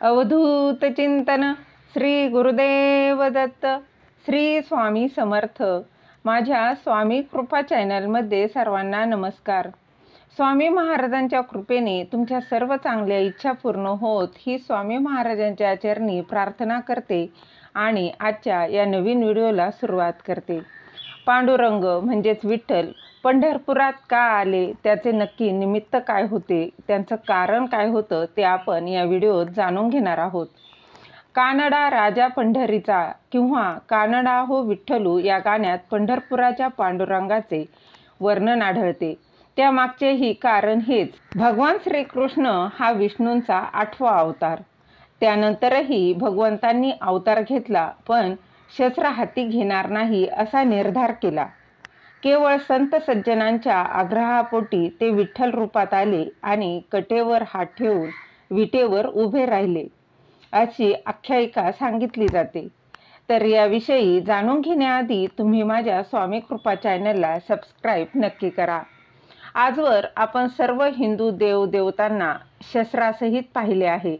अवधूत चिंतन श्री गुरुदेव दत्त श्री स्वामी समर्थ। माझ्या स्वामी कृपा चॅनलमध्ये सर्वांना नमस्कार। स्वामी महाराजांच्या कृपेने तुमच्या सर्व चांगल्या इच्छा पूर्ण होत ही स्वामी महाराजांच्या चरणी प्रार्थना करते आणि आजच्या या नवीन व्हिडिओला सुरुवात करते। पांडुरंग म्हणजेच विठ्ठल पंढरपुरात का आले, त्याचे नक्की निमित्त काय होते, त्यांचं कारण काय होतं ते आपण या व्हिडिओत जाणून घेणार आहोत। कानडा राजा पंढरीचा किंवा कानडा हो विठ्ठलू या गाण्यात पंढरपुराच्या पांडुरंगाचे वर्णन आढळते। त्यामागचेही कारण हेच, भगवान श्रीकृष्ण हा विष्णूंचा 8वा अवतार। त्यानंतरही भगवंतांनी अवतार घेतला, पण शस्त्र हाती घेणार नाही असा निर्धार केला। केवळ संत सज्जनांच्या आग्रहापोटी ते विठ्ठल रूपात आले आणि कटेवर हात ठेवून विटेवर उभे राहिले, अशी आख्यायिका सांगितली जाते। तर याविषयी जाणून घेण्याआधी तुम्ही माझ्या स्वामी कृपा चॅनलला सबस्क्राईब नक्की करा। आजवर आपण सर्व हिंदू देवदेवतांना शस्त्रासहित पाहिले आहे,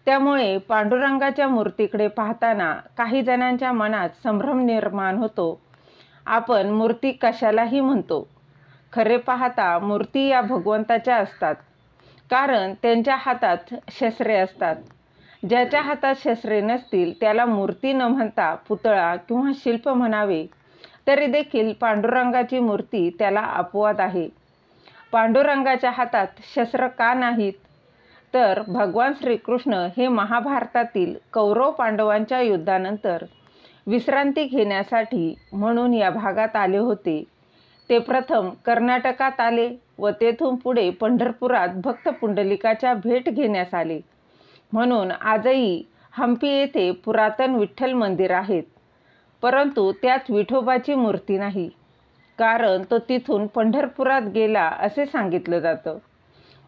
त्यामुळे पांडुरंगाच्या मूर्तीकडे पाहताना काही जणांच्या मनात संभ्रम निर्माण होतो। आपण मूर्ती कशालाही म्हणतो, खरे पाहता मूर्ती या भगवंताच्या असतात, कारण त्यांच्या हातात शस्त्रे असतात। ज्याच्या हातात शस्त्रे नसतील त्याला मूर्ती न म्हणता पुतळा किंवा शिल्प म्हणावे, तरी देखील पांडुरंगाची मूर्ती त्याला अपवाद आहे। पांडुरंगाच्या हातात शस्त्र का नाहीत, तर भगवान श्रीकृष्ण हे महाभारतातील कौरव पांडवांच्या युद्धानंतर विश्रांती घेण्यासाठी म्हणून या भागात आले होते। ते प्रथम कर्नाटकात आले व तेथून पुढे पंढरपुरात भक्त पुंडलिकाच्या भेट घेण्यास आले। म्हणून आजही हंपी येथे पुरातन विठ्ठल मंदिर आहेत, परंतु त्यात विठोबाची मूर्ती नाही, कारण तो तिथून पंढरपुरात गेला असे सांगितलं जातं।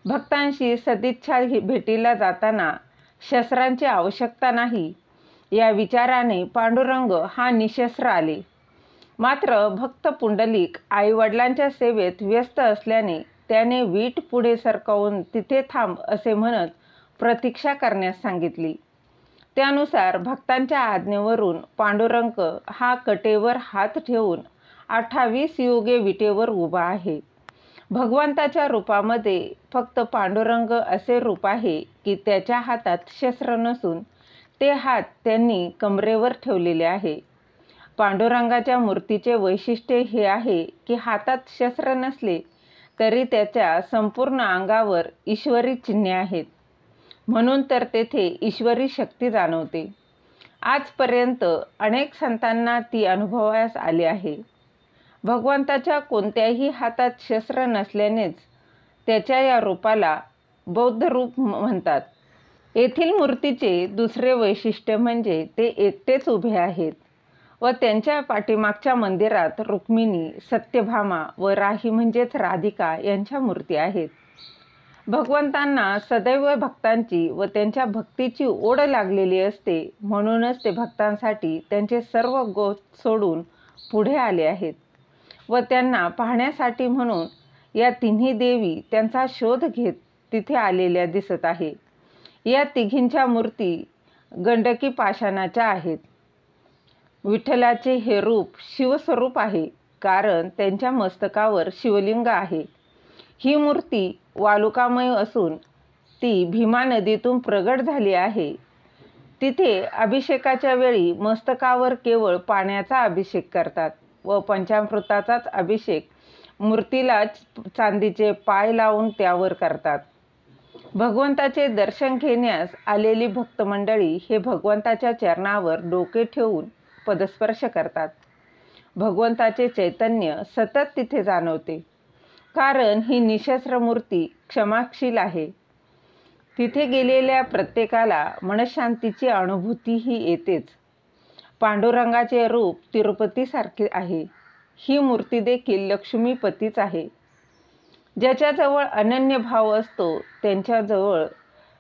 भक्तांशी सदिच्छा भेटीला जाताना शस्त्रांची आवश्यकता नाही या विचाराने पांडुरंग हा निशस्त्र आले। मात्र भक्त पुंडलिक आईवडिलांच्या सेवेत व्यस्त असल्याने त्याने वीट पुढे सरकवून तिथे थांब असे म्हणत प्रतीक्षा करण्यास सांगितली। त्यानुसार भक्तांच्या आज्ञेवरून पांडुरंग हा कटेवर हात ठेवून 28 युगे विटेवर उभा आहे। भगवंताच्या रूपामध्ये फक्त पांडुरंग असे रूप आहे की त्याच्या हातात शस्त्र नसून ते हात त्यांनी कमरेवर ठेवलेले आहे। पांडुरंगाच्या मूर्तीचे वैशिष्ट्य हे आहे की हातात शस्त्र नसले तरी त्याच्या संपूर्ण अंगावर ईश्वरी चिन्हे आहेत, म्हणून तर तेथे ईश्वरी शक्ती जाणवते। आजपर्यंत अनेक संतांना ती अनुभवास आली आहे। भगवंताच्या कोणत्याही हातात शस्त्र नसल्यानेच त्याच्या या रूपाला बौद्ध रूप म्हणतात। येथील मूर्तीचे दुसरे वैशिष्ट्य म्हणजे ते एकटेच उभे आहेत व त्यांच्या पाठीमागच्या मंदिरात रुक्मिणी, सत्यभामा व राही म्हणजेच राधिका यांच्या मूर्ती आहेत। भगवंतांना सदैव भक्तांची व त्यांच्या भक्तीची ओढ लागलेली असते, म्हणूनच ते भक्तांसाठी त्यांचे सर्व गोष्ट सोडून पुढे आले आहेत व त्यांना पाहण्यासाठी म्हणून या तिन्ही देवी त्यांचा शोध घेत तिथे आलेल्या दिसत आहे। या तिघींच्या मूर्ती गंडकी पाषाणाच्या आहेत। विठ्ठलाचे हे रूप शिवस्वरूप आहे, कारण त्यांच्या मस्तकावर शिवलिंग आहे। ही मूर्ती वालुकामय असून ती भीमा नदीतून प्रगट झाली आहे। तिथे अभिषेकाच्या वेळी मस्तकावर केवळ पाण्याचा अभिषेक करतात व पंचामृताचाच अभिषेक मूर्तीला चांदीचे पाय लावून त्यावर करतात। भगवंताचे दर्शन घेण्यास आलेली भक्त मंडळी हे भगवंताच्या चरणावर डोके ठेवून पदस्पर्श करतात। भगवंताचे चैतन्य सतत तिथे जाणवते, कारण ही निशस्त्र मूर्ती क्षमाशील आहे। तिथे गेलेल्या प्रत्येकाला मनशांतीची अनुभूतीही येतेच। पांडुरंगाचे रूप तिरुपतीसारखे आहे। ही मूर्ती देखील लक्ष्मीपतीच आहे। ज्याच्याजवळ अनन्य भाव असतो त्यांच्याजवळ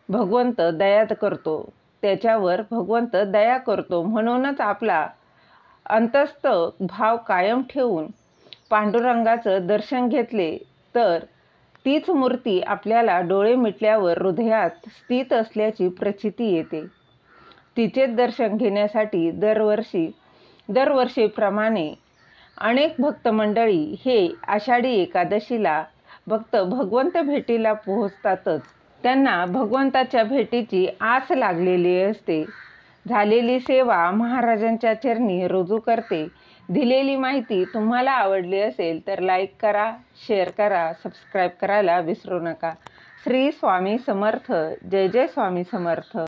भगवंत दया करतो, त्याच्यावर भगवंत दया करतो। म्हणूनच आपला अंतस्थ भाव कायम ठेवून पांडुरंगाचं दर्शन घेतले तर तीच मूर्ती आपल्याला डोळे मिटल्यावर हृदयात स्थित असल्याची प्रचिती येते. तिचेच दर्शन घेण्यासाठी दरवर्षीप्रमाणे अनेक भक्त मंडळी हे आषाढी एकादशीला भगवंत भेटीला पोहोचतातच. त्यांना भगवंताच्या भेटीची आस लागलेली असते. झालेली सेवा महाराजांच्या चरणी रुजू करते. दिलेली माहिती तुम्हाला आवडली असेल तर लाईक करा, शेअर करा, सबस्क्राईब करायला विसरू नका. श्री स्वामी समर्थ. जय जय स्वामी समर्थ.